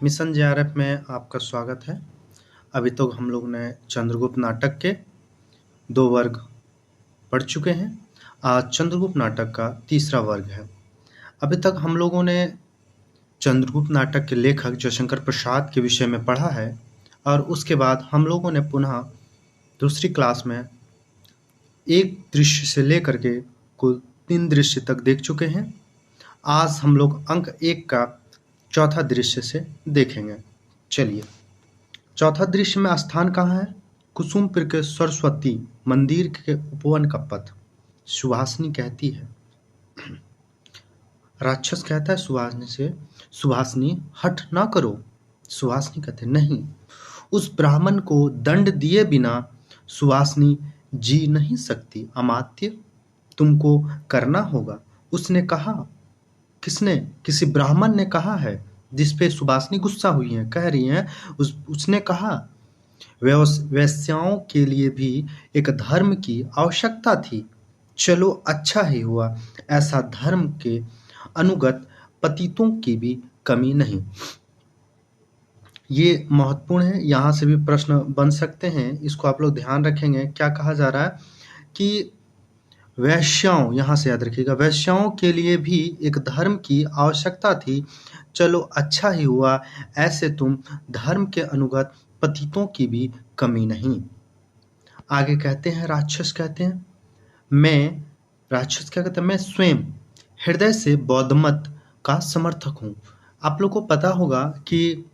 Mission JRF में आपका स्वागत है। अभी तो हम लोग ने चंद्रगुप्त नाटक के 2 वर्ग पढ़ चुके हैं। आज चंद्रगुप्त नाटक का तीसरा वर्ग है। अभी तक हम लोगों ने चंद्रगुप्त नाटक के लेखक जयशंकर प्रसाद के विषय में पढ़ा है और उसके बाद हम लोगों ने पुनः दूसरी क्लास में एक दृश्य से लेकर के कुल 3 दृश्य तक देख चुके हैं। आज हम लोग अंक 1 का चौथा दृश्य से देखेंगे। चलिए, चौथा दृश्य में स्थान कहाँ है? कुसुमपुर के सरस्वती मंदिर के उपवन का पथ। सुहासिनी कहती है, राक्षस कहता है सुहासिनी से, सुहासिनी हठ ना करो। सुहासिनी कहते नहीं, उस ब्राह्मण को दंड दिए बिना सुहासिनी जी नहीं सकती। अमात्य, तुमको करना होगा। उसने कहा। किसने? किसी ब्राह्मण ने कहा है, जिसपे सुहासिनी गुस्सा हुई है। कह रही हैं उसने कहा, वैश्याओं के लिए भी एक धर्म की आवश्यकता थी। चलो अच्छा ही हुआ, ऐसा धर्म के अनुगत पतितों की भी कमी नहीं। ये महत्वपूर्ण है, यहाँ से भी प्रश्न बन सकते हैं, इसको आप लोग ध्यान रखेंगे। क्या कहा जा रहा है कि वैश्याओं, यहाँ से याद रखिएगा, वैश्याओं के लिए भी एक धर्म की आवश्यकता थी। चलो अच्छा ही हुआ, ऐसे तुम धर्म के अनुगत पतितों की भी कमी नहीं। आगे कहते हैं, राक्षस कहते हैं, राक्षस क्या कहते हैं, मैं स्वयं हृदय से बौद्धमत का समर्थक हूँ। आप लोग को पता होगा कि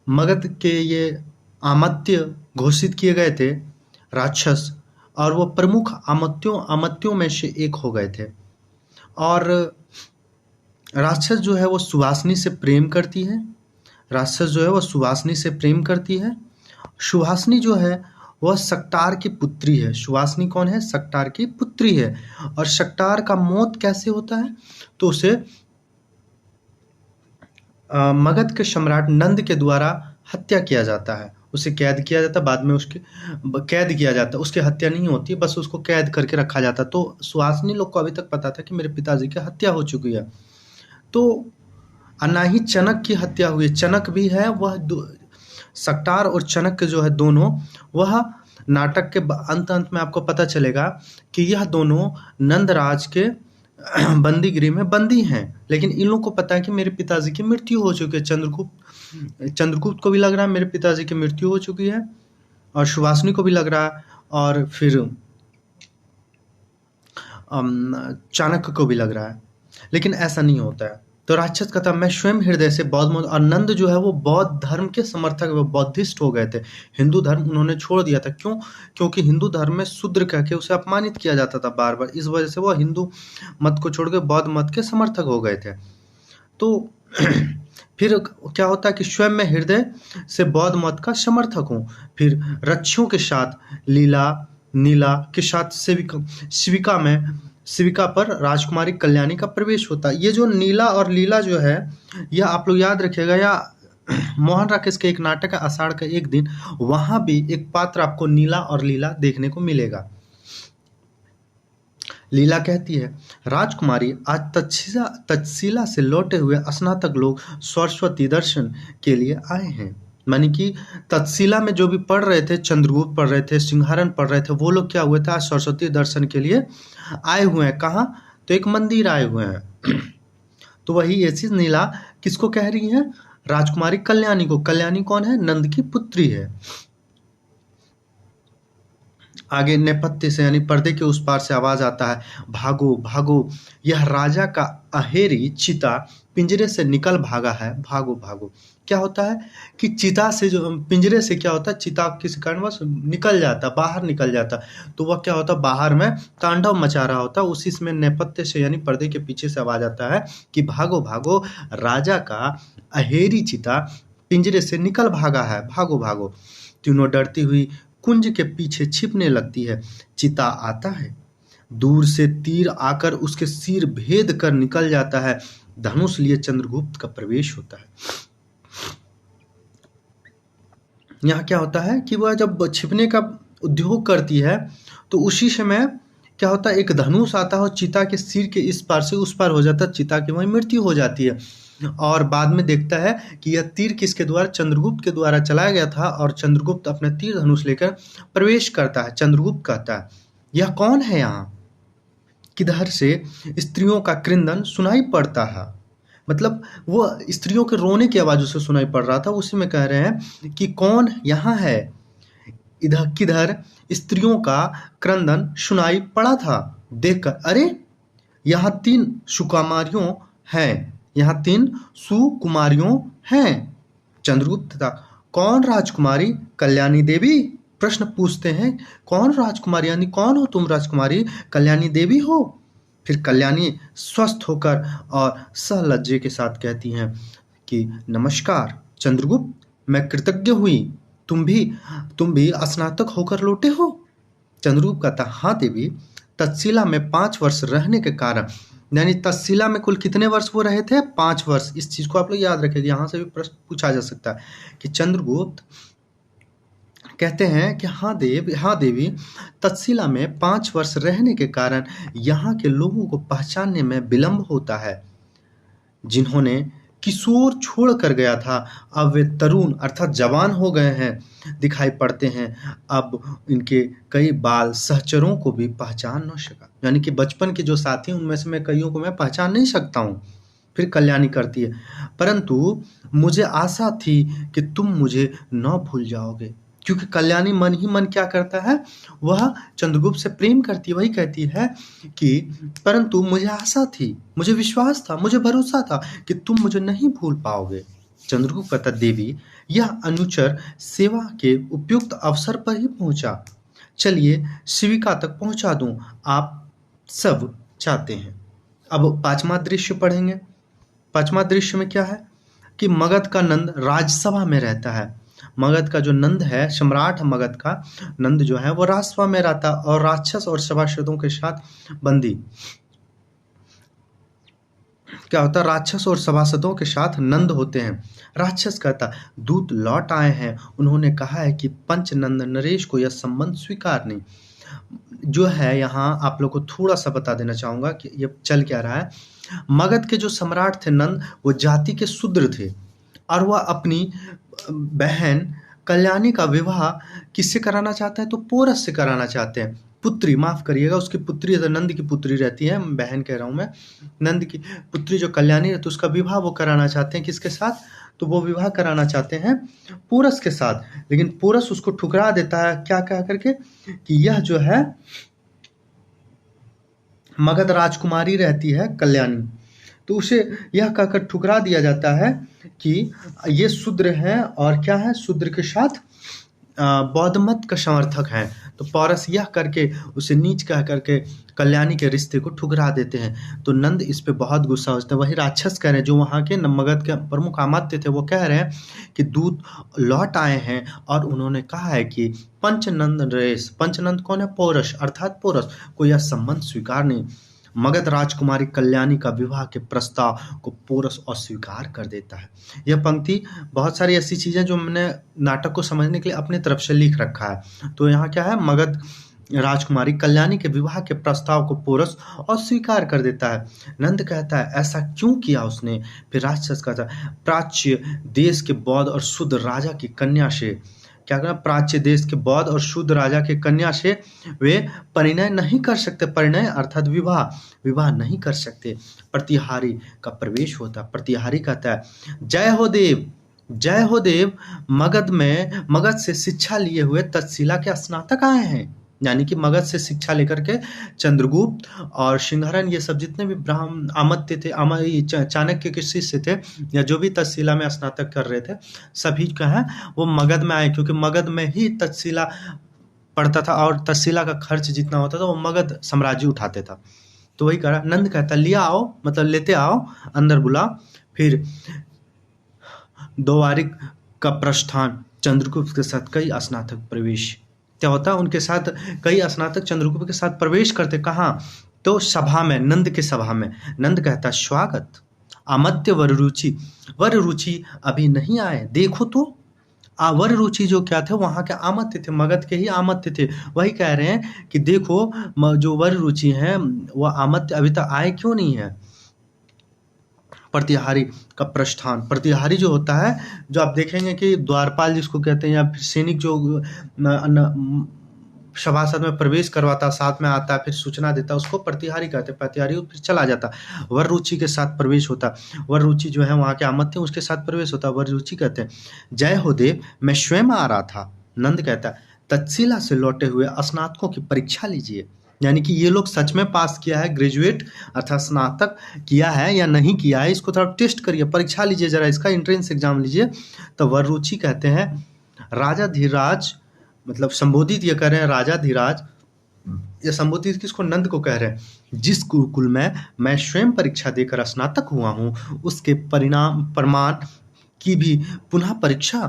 मगध के ये आमत्य घोषित किए गए थे राक्षस, और वो प्रमुख आमत्यों में से एक हो गए थे। और राक्षस जो है वो सुहासिनी से प्रेम करती है। राक्षस जो है वो सुहासिनी से प्रेम करती है। सुहासिनी जो है वह सक्टार की पुत्री है। सुहासिनी कौन है? सक्टार की पुत्री है। और सक्टार का मौत कैसे होता है? तो उसे मगध के सम्राट नंद के द्वारा हत्या किया जाता है। उसे कैद किया जाता है, बाद में उसके कैद किया जाता है, उसकी हत्या नहीं होती, बस उसको कैद करके रखा जाता। तो सुहासिनी लोग को अभी तक पता था कि मेरे पिताजी की हत्या हो चुकी है। तो ना ही चनक की हत्या हुई। चनक भी है, वह सक्टार और चनक जो है दोनों, वह नाटक के अंत में आपको पता चलेगा कि यह दोनों नंदराज के बंदी गृह में बंदी हैं। लेकिन इन लोगों को पता है कि मेरे पिताजी की मृत्यु हो चुकी है। चंद्रगुप्त को भी लग रहा है मेरे पिताजी की मृत्यु हो चुकी है, और सुहासिनी को भी लग रहा है, और फिर चाणक्य को भी लग रहा है। लेकिन ऐसा नहीं होता है। तो राक्षस कहता, मैं स्वयं हृदय से बौद्ध, और नंद जो है वो बौद्ध धर्म के समर्थक, वो बौद्धिस्ट हो गए थे। हिंदू धर्म उन्होंने छोड़ दिया था। क्यों? क्योंकि हिंदू धर्म में शूद्र कह के उसे अपमानित किया जाता था बार बार। इस वजह से वो हिंदू मत को छोड़ के बौद्ध मत के समर्थक हो गए थे। तो फिर क्या होता है कि स्वयं मैं हृदय से बौद्ध मत का समर्थक हूँ। फिर रक्षियों के साथ नीला के साथ शिविका पर राजकुमारी कल्याणी का प्रवेश होता है। ये जो नीला और लीला जो है, यह आप लोग याद रखिएगा, या मोहन राकेश के एक नाटक है आषाढ़ का एक दिन, वहां भी एक पात्र आपको नीला और लीला देखने को मिलेगा। लीला कहती है, राजकुमारी, आज तक्षशिला से लौटे हुए स्नातक लोग सरस्वती दर्शन के लिए आए हैं। मानी कि तक्षशिला में जो भी पढ़ रहे थे, चंद्रगुप्त पढ़ रहे थे, सिंहासन पढ़ रहे थे, वो लोग क्या हुए थे, आज सरस्वती दर्शन के लिए आए हुए हैं। कहाँ? तो एक मंदिर आए हुए हैं। तो वही ये चीज नीला किसको कह रही है? राजकुमारी कल्याणी को। कल्याणी कौन है? नंद की पुत्री है। आगे नेपथ्य से यानी पर्दे के उस पार से आवाज आता है, भागो भागो, यह राजा का अहेरी चीता पिंजरे से निकल भागा है, भागो भागो। क्या होता है कि चीता से जो पिंजरे से क्या होता है, चीता किसी कारणवश निकल जाता, बाहर निकल जाता, तो वह क्या होता, बाहर में तांडव मचा रहा होता। उसी में नेपथ्य से यानी पर्दे के पीछे से आवाज आता है कि भागो भागो, राजा का अहेरी चीता पिंजरे से निकल भागा है, भागो भागो। तीनों डरती हुई कुंज के पीछे छिपने लगती है। चिता आता है, दूर से तीर आकर उसके सिर भेद कर निकल जाता है। धनुष लिए चंद्रगुप्त का प्रवेश होता है। यहाँ क्या होता है कि वह जब छिपने का उद्योग करती है, तो उसी समय क्या होता है, एक धनुष आता है और चिता के सिर के इस पार से उस पार हो जाता है, चिता की वहीं मृत्यु हो जाती है। और बाद में देखता है कि यह तीर किसके द्वारा, चंद्रगुप्त के द्वारा चलाया गया था, और चंद्रगुप्त अपने तीर धनुष लेकर प्रवेश करता है। चंद्रगुप्त कहता है यह कौन है, यहाँ किधर से स्त्रियों का क्रंदन सुनाई पड़ता है। मतलब वो स्त्रियों के रोने की आवाज उसे सुनाई पड़ रहा था। उसी में कह रहे हैं कि कौन यहाँ है, इधर किधर स्त्रियों का क्रंदन सुनाई पड़ा था। देखकर अरे यहाँ 3 सुकुमारियों हैं, यहाँ 3 सुकुमारियों हैं। चंद्रगुप्त था, कौन राजकुमारी? कल्याणी देवी। प्रश्न पूछते हैं कौन राजकुमारी, यानी कौन हो तुम राजकुमारी? कल्याणी देवी हो। फिर कल्याणी स्वस्थ होकर और सहलज्जे के साथ कहती हैं कि नमस्कार चंद्रगुप्त, मैं कृतज्ञ हुई, तुम भी स्नातक होकर लौटे हो। चंद्रगुप्त कहता हाँ देवी, तक्षशिला में 5 वर्ष रहने के कारण, यानी तक्षशिला में कुल कितने वर्ष वो रहे थे? 5 वर्ष। इस चीज को आप लोग याद रखेंगे, यहाँ से भी प्रश्न पूछा जा सकता है कि चंद्रगुप्त कहते हैं कि हाँ देवी, तक्षशिला में 5 वर्ष रहने के कारण यहाँ के लोगों को पहचानने में विलंब होता है। जिन्होंने किशोर छोड़ कर गया था, अब वे तरुण अर्थात जवान हो गए हैं दिखाई पड़ते हैं। अब इनके कई बाल सहचरों को भी पहचान न सका, यानी कि बचपन के जो साथी उनमें से मैं कईयों को मैं पहचान नहीं सकता हूँ। फिर कल्याणी करती है, परंतु मुझे आशा थी कि तुम मुझे न भूल जाओगे। क्योंकि कल्याणी मन ही मन क्या करता है, वह चंद्रगुप्त से प्रेम करती है। वही कहती है कि परंतु मुझे आशा थी, मुझे विश्वास था, मुझे भरोसा था कि तुम मुझे नहीं भूल पाओगे। चंद्रगुप्त कहता देवी, यह अनुचर सेवा के उपयुक्त अवसर पर ही पहुंचा, चलिए शिविका तक पहुंचा दूं, आप सब चाहते हैं। अब 5वां दृश्य पढ़ेंगे। 5वां दृश्य में क्या है कि मगध का नंद राजसभा में रहता है। मगध का जो नंद है, सम्राट मगध का नंद जो है वो राजसभा में रहता और राक्षस और सभासदों के साथ बंदी। क्या होता है, राक्षस और सभासदों के साथ नंद होते हैं। राक्षस कहता दूत लौट आए हैं, उन्होंने कहा है कि पंचनंद नरेश को यह संबंध स्वीकार नहीं। जो है यहाँ आप लोग को थोड़ा सा बता देना चाहूंगा कि ये चल क्या रहा है। मगध के जो सम्राट थे नंद, वो जाति के शूद्र थे और वह अपनी बहन कल्याणी का विवाह किससे कराना चाहते हैं, तो पोरस से कराना चाहते हैं। पुत्री, माफ करिएगा, उसकी पुत्री नंद की पुत्री रहती है, बहन कह रहा हूं मैं, नंद की पुत्री जो कल्याणी है, तो उसका विवाह वो कराना चाहते हैं किसके साथ, तो वो विवाह कराना चाहते हैं पोरस के साथ। लेकिन पोरस उसको ठुकरा देता है, क्या कह करके कि यह जो है मगध राजकुमारी रहती है कल्याणी, तो उसे यह कहकर ठुकरा दिया जाता है कि ये शूद्र हैं और क्या है, शूद्र के साथ बौद्ध मत का समर्थक हैं। तो पौरस यह करके उसे नीच कह करके कल्याणी के रिश्ते को ठुकरा देते हैं। तो नंद इस पे बहुत गुस्सा होते हैं। वही राक्षस कह रहे हैं, जो वहाँ के मगध के प्रमुख अमात्य थे, वो कह रहे हैं कि दूत लौट आए हैं और उन्होंने कहा है कि पंचनंद नरेश, पंचनंद कौन है, पौरस अर्थात पोरस को यह संबंध स्वीकार नहीं। मगध राजकुमारी कल्याणी का विवाह के प्रस्ताव को पोरस अस्वीकार कर देता है। यह पंक्ति बहुत सारी ऐसी चीजें जो मैंने नाटक को समझने के लिए अपने तरफ से लिख रखा है। तो यहाँ क्या है, मगध राजकुमारी कल्याणी के विवाह के प्रस्ताव को पोरस अस्वीकार कर देता है। नंद कहता है ऐसा क्यों किया उसने। फिर राक्षस कहता है प्राच्य देश के बौद्ध और शुद्ध राजा की कन्या से, क्या कहना, प्राच्य देश के बौद्ध और शुद्ध राजा के कन्या से वे परिणय नहीं कर सकते। परिणय अर्थात विवाह नहीं कर सकते। प्रतिहारी का प्रवेश होता। प्रतिहारी कहता है जय हो देव, मगध से शिक्षा लिए हुए तक्षशिला के स्नातक आए हैं। यानी कि मगध से शिक्षा लेकर के चंद्रगुप्त और सिंहरण ये सब जितने भी ब्राह्मण अमात्य थे, चाणक्य के शिष्य थे, या जो भी तक्षशिला में स्नातक कर रहे थे, सभी का है वो मगध में आए, क्योंकि मगध में ही तक्षशिला पड़ता था और तक्षशिला का खर्च जितना होता था वो मगध साम्राज्य उठाते था। तो वही करा। नंद कहता लिया आओ, मतलब लेते आओ, अंदर बुला। फिर द्वारिक का प्रस्थान, चंद्रगुप्त के साथ कई स्नातक प्रवेश। क्या होता है, उनके साथ कई स्नातक चंद्रगुप्त के साथ प्रवेश करते। कहाँ, तो सभा में, नंद के सभा में। नंद कहता स्वागत। अमत्य वर रुचि अभी नहीं आए, देखो तो। वर रुचि जो क्या थे, वहां के आमत्य थे, मगध के ही आमत्य थे। वही कह रहे हैं कि देखो जो वर रुचि है वह आमत्य अभी तक आए क्यों नहीं है। प्रतिहारी का प्रस्थान। प्रतिहारी जो होता है, जो आप देखेंगे कि द्वारपाल जिसको कहते हैं, या फिर सैनिक जो सभासद में प्रवेश करवाता, साथ में आता, फिर सूचना देता, उसको प्रतिहारी कहते हैं। प्रतिहारी फिर चला जाता, वर रुचि के साथ प्रवेश होता। वर रुचि जो है वहाँ के आमत थे, उसके साथ प्रवेश होता, वर रुचि कहते हैं। जय हो देव, मैं स्वयं आ रहा था। नंद कहता है तक्षशिला से लौटे हुए स्नातकों की परीक्षा लीजिए, यानी कि ये लोग सच में पास किया है, ग्रेजुएट अर्थात स्नातक किया है या नहीं किया है, इसको थोड़ा टेस्ट करिए, परीक्षा लीजिए जरा, इसका एंट्रेंस एग्जाम लीजिए। तो वर रुचि कहते हैं राजा धीराज, मतलब संबोधित ये कर रहे हैं राजा धीराज, ये संबोधित किसको? नंद को कह रहे हैं। जिस गुरुकुल में मैं स्वयं परीक्षा देकर स्नातक हुआ हूँ, उसके परिणाम प्रमाण की भी पुनः परीक्षा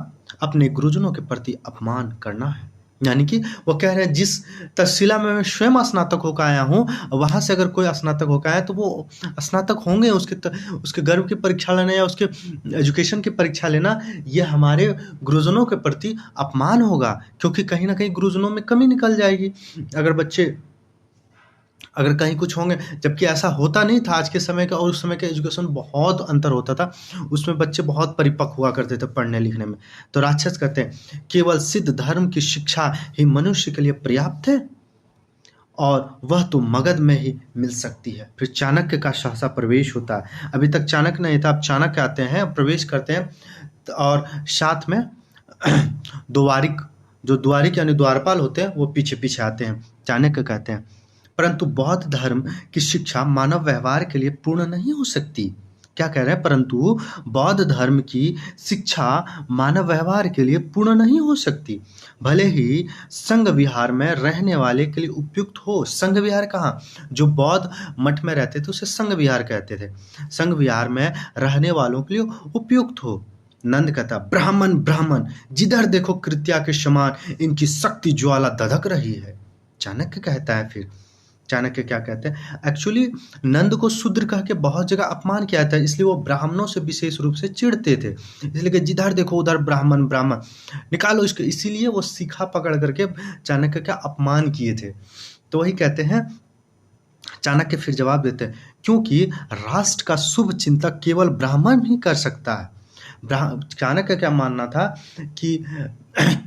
अपने गुरुजनों के प्रति अपमान करना है। यानी कि वो कह रहे हैं जिस तक्षशिला में मैं स्वयं स्नातक होकर आया हूँ, वहाँ से अगर कोई स्नातक होकर आया तो वो स्नातक होंगे, उसके गर्व की परीक्षा लेना या उसके एजुकेशन की परीक्षा लेना, ये हमारे गुरुजनों के प्रति अपमान होगा, क्योंकि कहीं ना कहीं गुरुजनों में कमी निकल जाएगी अगर बच्चे अगर कहीं कुछ होंगे। जबकि ऐसा होता नहीं था आज के समय का और उस समय के एजुकेशन बहुत अंतर होता था, उसमें बच्चे बहुत परिपक्व हुआ करते थे पढ़ने लिखने में। तो राक्षस कहते हैं केवल सिद्ध धर्म की शिक्षा ही मनुष्य के लिए पर्याप्त है और वह तो मगध में ही मिल सकती है। फिर चाणक्य का सहसा प्रवेश होता है। अभी तक चाणक्य नहीं था, अब चाणक्य आते हैं, प्रवेश करते हैं और साथ में द्वारिक, जो द्वारिक यानी द्वारपाल होते हैं, वो पीछे पीछे आते हैं। चाणक्य कहते हैं परंतु बौद्ध धर्म की शिक्षा मानव व्यवहार के लिए पूर्ण नहीं हो सकती। क्या कह रहे हैं? परंतु बौद्ध धर्म की शिक्षा मानव व्यवहार के लिए पूर्ण नहीं हो सकती, भले ही संघ विहार में रहने वाले के लिए उपयुक्त हो। संघ विहार कहाँ? जो बौद्ध मठ में रहते थे उसे संघ विहार कहते थे। संघ विहार में रहने वालों के लिए उपयुक्त हो। नंद कहता ब्राह्मण ब्राह्मण, जिधर देखो कृत्या के समान इनकी शक्ति ज्वाला धधक रही है। चाणक्य कहता है, फिर चाणक्य क्या कहते हैं? एक्चुअली नंद को शूद्र कह के बहुत जगह अपमान किया था, इसलिए वो ब्राह्मणों से विशेष रूप से चिढ़ते थे, इसलिए कि जिधर देखो उधर ब्राह्मण ब्राह्मण, निकालो इसके, इसीलिए वो शिखा पकड़ करके चाणक्य का अपमान किए थे। तो वही कहते हैं, चाणक्य फिर जवाब देते हैं क्योंकि राष्ट्र का शुभ चिंतक केवल ब्राह्मण ही कर सकता है। चाणक्य का क्या मानना था कि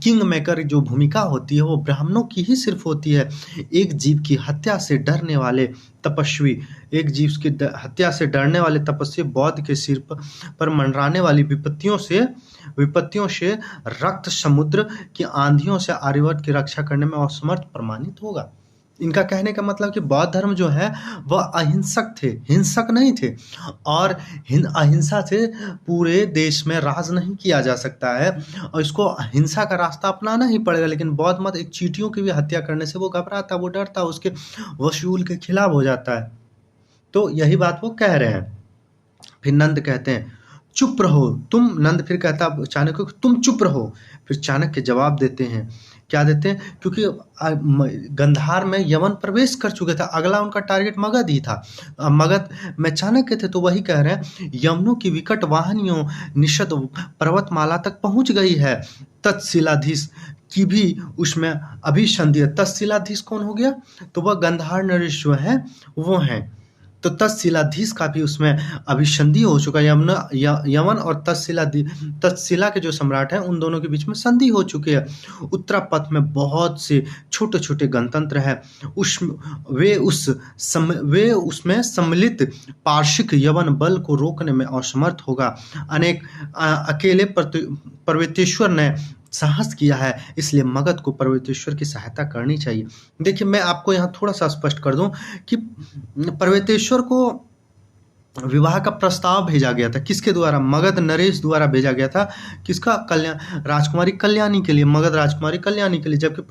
किंग मेकर जो भूमिका होती है वो ब्राह्मणों की ही सिर्फ होती है। एक जीव की हत्या से डरने वाले तपस्वी, एक जीव की हत्या से डरने वाले तपस्वी बौद्ध के सिर पर मंडराने वाली विपत्तियों से रक्त समुद्र की आंधियों से आर्यवर्त की रक्षा करने में असमर्थ प्रमाणित होगा। इनका कहने का मतलब कि बौद्ध धर्म जो है वह अहिंसक थे, हिंसक नहीं थे, और अहिंसा से पूरे देश में राज नहीं किया जा सकता है और इसको हिंसा का रास्ता अपनाना ही पड़ेगा। लेकिन बौद्ध मत एक चींटियों की भी हत्या करने से वो घबराता, वो डरता, उसके वसूल के खिलाफ हो जाता है। तो यही बात वो कह रहे हैं। फिर नंद कहते हैं चुप रहो तुम। नंद फिर कहता चाणक्य को तुम चुप रहो। फिर चाणक्य जवाब देते हैं, क्या देते हैं? क्योंकि गंधार में यवन प्रवेश कर चुके थे, अगला उनका टारगेट मगध ही था। मगध में चाणक्य थे, तो वही कह रहे हैं यवनों की विकट वाहनियों निषद पर्वतमाला तक पहुंच गई है। तत्शिलाधीश की भी उसमें अभिसंधि है। तत्शिलाधीश कौन हो गया? तो वह गंधार नरेश जो है वो हैं। तो तत्शिलाधीश का भी उसमें अभिसंधि हो चुका है। यवन और तत्शिला के जो सम्राट हैं उन दोनों के बीच में संधि हो चुकी है। उत्तरापथ में बहुत से छोटे छोटे गणतंत्र हैं, वे उसमें सम्मिलित पार्शिक यवन बल को रोकने में असमर्थ होगा। अकेले पर्वतेश्वर ने साहस किया है, इसलिए मगध को पर्वतेश्वर की सहायता करनी चाहिए। देखिए मैं आपको यहाँ थोड़ा सा स्पष्ट कर दूं कि पर्वतेश्वर को विवाह का प्रस्ताव भेजा गया था, किसके द्वारा? मगध नरेश द्वारा भेजा गया था। किसका? राजकुमारी कल्याणी के लिए, मगध राजकुमारी कल्याणी के लिए। जबकि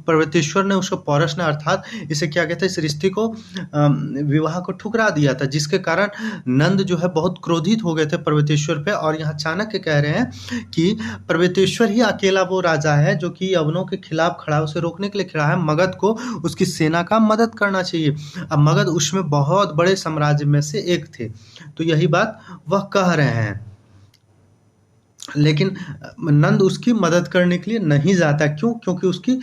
पर्वतेश्वर ने उसको पौरस ने अर्थात इसे क्या कहते हैं, इस रिश्ते को विवाह को ठुकरा दिया था, जिसके कारण नंद जो है बहुत क्रोधित हो गए थे पर्वतेश्वर पे। और यहाँ चाणक्य कह रहे हैं कि पर्वतेश्वर ही अकेला वो राजा है जो कि यवनों के खिलाफ खड़ा, उसे रोकने के लिए खड़ा है। मगध को उसकी सेना का मदद करना चाहिए। अब मगध उसमें बहुत बड़े साम्राज्य में से थे। तो यही बात वह कह रहे हैं। लेकिन नंद उसकी मदद करने के लिए नहीं जाता। क्यों? क्योंकि उसकी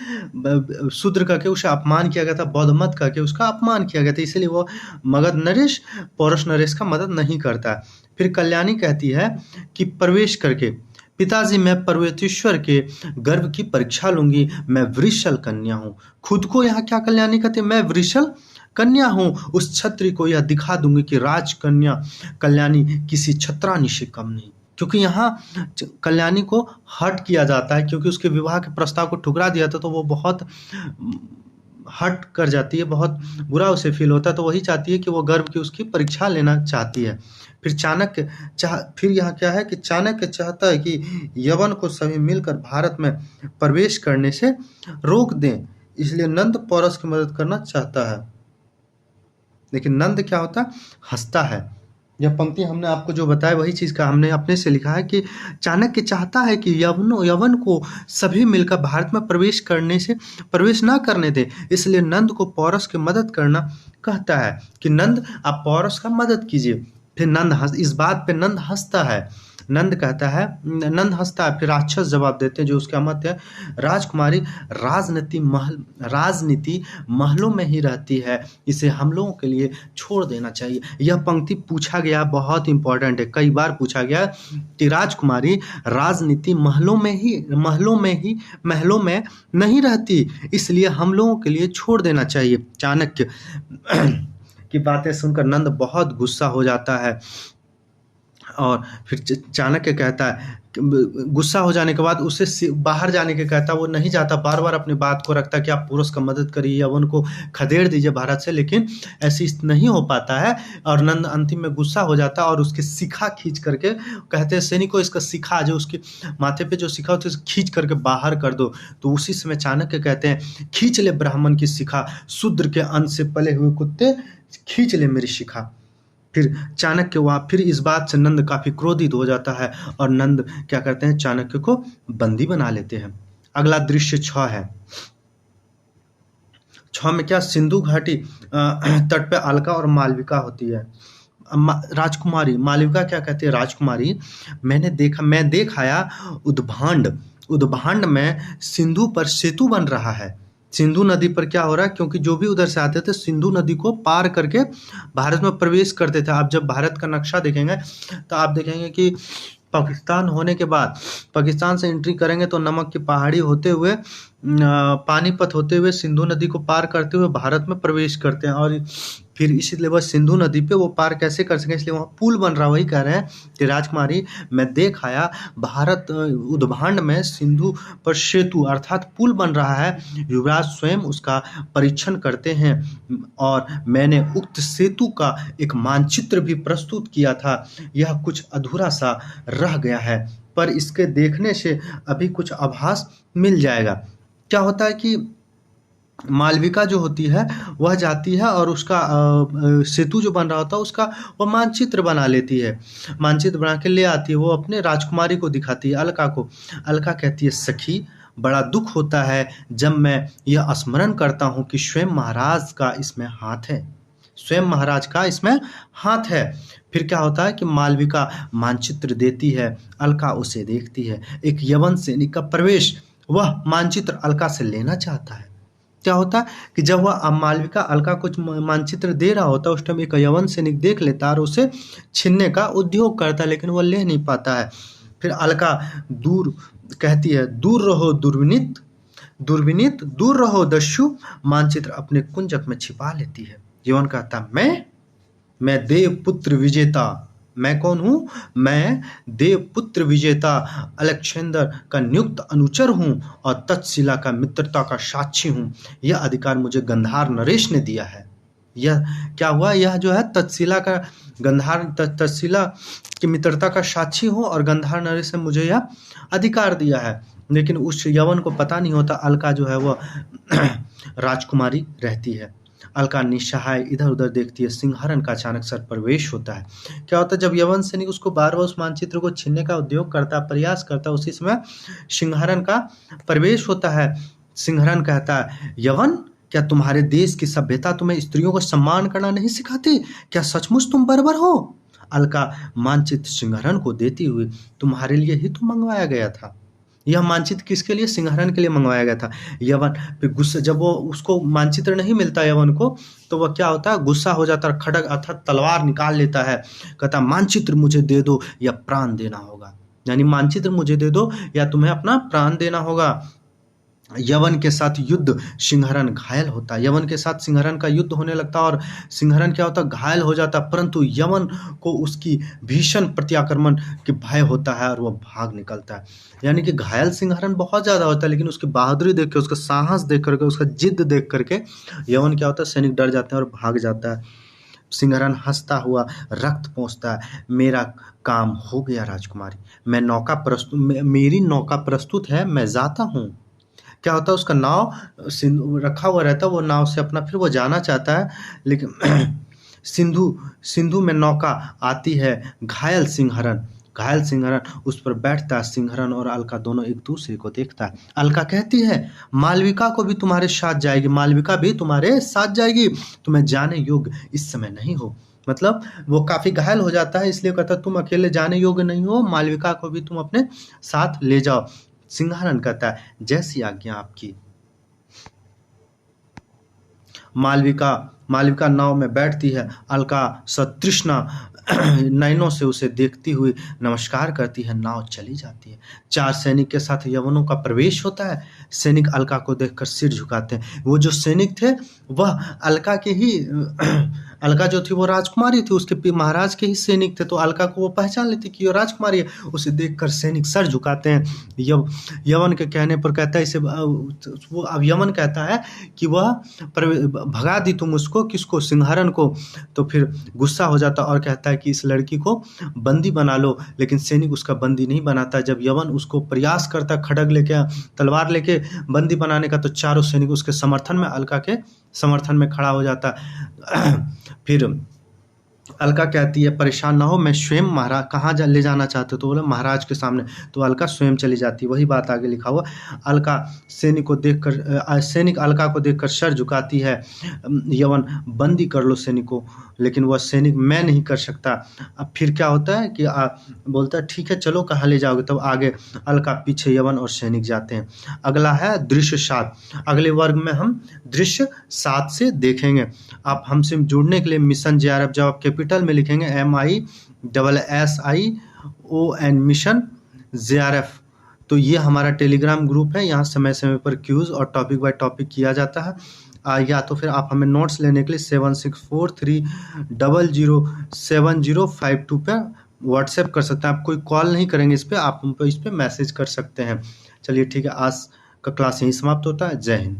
शूद्र करके उसे अपमान किया गया था, बौद्ध मत करके उसका अपमान किया गया था, इसलिए वो मगध नरेश पौरुष नरेश का मदद नहीं करता। फिर कल्याणी कहती है कि प्रवेश करके पिताजी मैं पर्वतेश्वर के गर्भ की परीक्षा लूंगी, मैं वृषल कन्या हूँ। खुद को यहाँ क्या कल्याणी कहते हैं? मैं वृषल कन्या हूँ। उस क्षत्रिय को यह दिखा दूंगी कि राजकन्या कल्याणी किसी छत्रानी से कम नहीं। क्योंकि यहाँ कल्याणी को हर्ट किया जाता है, क्योंकि उसके विवाह के प्रस्ताव को ठुकरा दिया था, तो वो बहुत हर्ट कर जाती है, बहुत बुरा उसे फील होता है। तो वही चाहती है कि वो गर्भ की उसकी परीक्षा लेना चाहती है। फिर चाणक्य फिर यहाँ क्या है कि चाणक्य चाहता है कि यवन को सभी मिलकर भारत में प्रवेश करने से रोक दें, इसलिए नंद पौरस की मदद करना चाहता है। लेकिन नंद क्या होता है? हंसता है। यह पंक्ति हमने आपको जो बताया वही चीज़ का हमने अपने से लिखा है कि चाणक्य चाहता है कि यवन को सभी मिलकर भारत में प्रवेश ना करने दे, इसलिए नंद को पौरस की मदद करना कहता है कि नंद आप पौरस का मदद कीजिए। फिर इस बात पे नंद हंसता है। नंद हंसता है। फिर राक्षस जवाब देते हैं जो उसका मत है, राजकुमारी राजनीति महलों में ही रहती है, इसे हम लोगों के लिए छोड़ देना चाहिए। यह पंक्ति पूछा गया, बहुत इंपॉर्टेंट है, कई बार पूछा गया कि राजकुमारी राजनीति महलों में नहीं रहती, इसलिए हम लोगों के लिए छोड़ देना चाहिए। चाणक्य की बातें सुनकर नंद बहुत गुस्सा हो जाता है और फिर चाणक्य कहता है, गुस्सा हो जाने के बाद उसे बाहर जाने के कहता है। वो नहीं जाता, बार बार अपनी बात को रखता है कि आप पुरुष का मदद करिए, यवन को खदेड़ दीजिए भारत से, लेकिन ऐसी नहीं हो पाता है। और नंद अंतिम में गुस्सा हो जाता है और उसके शिखा खींच करके कहते हैं सैनिकों इसका शिखा जो उसके माथे पे जो शिखा होती है खींच करके बाहर कर दो। तो उसी समय चाणक्य कहते हैं, खींच ले ब्राह्मण की शिखा, शूद्र के अंश से पले हुए कुत्ते, खींच ले मेरी शिखा। फिर चाणक्य फिर इस बात से नंद काफी क्रोधित हो जाता है और नंद क्या करते हैं, चाणक्य को बंदी बना लेते हैं। अगला दृश्य 6 है। 6 में क्या, सिंधु घाटी तट पे अलका और मालविका होती है। राजकुमारी मालविका क्या कहती है, राजकुमारी मैं देख आया उद्भांड में सिंधु पर सेतु बन रहा है। सिंधु नदी पर क्या हो रहा है, क्योंकि जो भी उधर से आते थे सिंधु नदी को पार करके भारत में प्रवेश करते थे। आप जब भारत का नक्शा देखेंगे तो आप देखेंगे कि पाकिस्तान होने के बाद पाकिस्तान से एंट्री करेंगे तो नमक की पहाड़ी होते हुए पानीपत होते हुए सिंधु नदी को पार करते हुए भारत में प्रवेश करते हैं। और फिर इसीलिए वह सिंधु नदी पे वो पार कैसे कर सकें, इसलिए वहाँ पुल बन रहा। वही कह रहे हैं कि राजकुमारी मैं देख आया भारत उद्भांड में सिंधु पर सेतु अर्थात पुल बन रहा है। युवराज स्वयं उसका परीक्षण करते हैं और मैंने उक्त सेतु का एक मानचित्र भी प्रस्तुत किया था। यह कुछ अधूरा सा रह गया है, पर इसके देखने से अभी कुछ आभास मिल जाएगा। क्या होता है कि मालविका जो होती है वह जाती है और उसका सेतु जो बन रहा होता है उसका वो मानचित्र बना लेती है, मानचित्र बना के ले आती है। वो अपने राजकुमारी को दिखाती है, अलका को। अलका कहती है, सखी बड़ा दुख होता है जब मैं यह स्मरण करता हूँ कि स्वयं महाराज का इसमें हाथ है, स्वयं महाराज का इसमें हाथ है। फिर क्या होता है कि मालविका मानचित्र देती है, अलका उसे देखती है। एक यवन सैनिक का प्रवेश वह मानचित्र अलका से लेना चाहता है। क्या होता है कि जब वह मालविका अलका कुछ मानचित्र दे रहा होता है उस टाइम एक यवन सैनिक देख लेता है और उसे छीनने का उद्योग करता है, लेकिन वह ले नहीं पाता है। फिर अलका दूर कहती है, दूर रहो दुर्विनीत दूर रहो दस्यु, मानचित्र अपने कुंजक में छिपा लेती है। यवन कहता, मैं देवपुत्र विजेता, मैं कौन हूँ, मैं देवपुत्र विजेता अलेक्जेंडर का नियुक्त अनुचर हूँ और तक्षशिला का मित्रता का साक्षी हूँ। यह अधिकार मुझे गंधार नरेश ने दिया है। यह क्या हुआ, यह जो है तक्षशिला की मित्रता का साक्षी हूँ और गंधार नरेश ने मुझे यह अधिकार दिया है। लेकिन उस यवन को पता नहीं होता अलका जो है वह राजकुमारी रहती है। अलका निस्सहाय इधर उधर देखती है। सिंहरण का अचानक सर प्रवेश होता है। क्या होता है, जब यवन सैनिक उसको बार बार उस मानचित्र को छीनने का उद्योग करता, प्रयास करता, उसी समय सिंहरण का प्रवेश होता है। सिंहरण कहता है, यवन क्या तुम्हारे देश की सभ्यता तुम्हें स्त्रियों को सम्मान करना नहीं सिखाती? क्या सचमुच तुम बर्बर हो? अलका मानचित्र सिंहरण को देती हुई, तुम्हारे लिए ही तो मंगवाया गया था। यह मानचित्र किसके लिए? सिंहरण के लिए मंगवाया गया था। यवन फिर गुस्सा, जब वो उसको मानचित्र नहीं मिलता यवन को, तो वह क्या होता है, गुस्सा हो जाता है, खड़ग अर्थात तलवार निकाल लेता है, कहता मानचित्र मुझे दे दो या प्राण देना होगा। यानी मानचित्र मुझे दे दो या तुम्हें अपना प्राण देना होगा। यवन के साथ युद्ध, सिंहरण घायल होता है। यवन के साथ सिंहरण का युद्ध होने लगता है और सिंहरण क्या होता है, घायल हो जाता है, परंतु यवन को उसकी भीषण प्रत्याक्रमण के भय होता है और वह भाग निकलता है। यानी कि घायल सिंहरण बहुत ज़्यादा होता है, लेकिन उसकी बहादुरी देख के, उसका साहस देख करके, उसका जिद्द देख करके यवन क्या होता है, सैनिक डर जाते हैं और भाग जाता है। सिंहरण हंसता हुआ रक्त पोंछता है, मेरा काम हो गया राजकुमारी, मेरी नौका प्रस्तुत है, मैं जाता हूँ। क्या होता है, उसका नाव रखा हुआ रहता है, वो नाव से अपना फिर वो जाना चाहता है, लेकिन सिंधु सिंधु में नौका आती है। घायल सिंहरण उस पर बैठता है। सिंहरण और अलका दोनों एक दूसरे को देखता है। अलका कहती है, मालविका को भी तुम्हारे साथ जाएगी, मालविका भी तुम्हारे साथ जाएगी, तुम्हें जाने योग्य इस समय नहीं हो। मतलब वो काफी घायल हो जाता है, इसलिए कहता है तुम अकेले जाने योग्य नहीं हो, मालविका को भी तुम अपने साथ ले जाओ। सिंहरण कहता है, जैसी आज्ञा आपकी। मालविका नाव में बैठती है। अलका सतृष्णा नयनों से उसे देखती हुई नमस्कार करती है, नाव चली जाती है। 4 सैनिक के साथ यवनों का प्रवेश होता है। सैनिक अलका को देखकर सिर झुकाते हैं। वो जो सैनिक थे वह अलका के ही अलका जो थी वो राजकुमारी थी, उसके महाराज के ही सैनिक थे, तो अलका को वो पहचान लेती कि ये राजकुमारी है। उसे देखकर सैनिक सर झुकाते हैं। यवन के कहने पर कहता है, इसे वो अब यवन कहता है कि वह भगा दी तुम उसको, किसको? सिंहरण को। तो फिर गुस्सा हो जाता और कहता है कि इस लड़की को बंदी बना लो, लेकिन सैनिक उसका बंदी नहीं बनाता। जब यवन उसको प्रयास करता खड़ग लेके, तलवार लेके बंदी बनाने का, तो चारों सैनिक उसके समर्थन में, अलका के समर्थन में खड़ा हो जाता। फिर अलका कहती है, परेशान ना हो, मैं स्वयं महाराज, कहाँ ले जाना चाहते हो? तो बोला महाराज के सामने। तो अलका स्वयं चली जाती है। वही बात आगे लिखा हुआ। अलका सैनिक अलका को देखकर सर झुकाती है। यवन, बंदी कर लो सैनिक को, लेकिन वह सैनिक, मैं नहीं कर सकता। अब फिर क्या होता है कि बोलता है ठीक है चलो, कहाँ ले जाओगे? तब आगे अलका पीछे यवन और सैनिक जाते हैं। अगला है दृश्य 7। अगले वर्ग में हम दृश्य 7 से देखेंगे। आप हमसे जुड़ने के लिए मिशन JRF, जब आप कैपिटल में लिखेंगे MISSION मिशन JRF, तो ये हमारा टेलीग्राम ग्रुप है। यहाँ समय समय पर क्यूज और टॉपिक बाय टॉपिक किया जाता है। या तो फिर आप हमें नोट्स लेने के लिए 7643007052 पे व्हाट्सएप कर सकते हैं। आप कोई कॉल नहीं करेंगे इस पर, आप हम पे इस पर मैसेज कर सकते हैं। चलिए ठीक है, आज का क्लास यहीं समाप्त होता है। जय हिंद।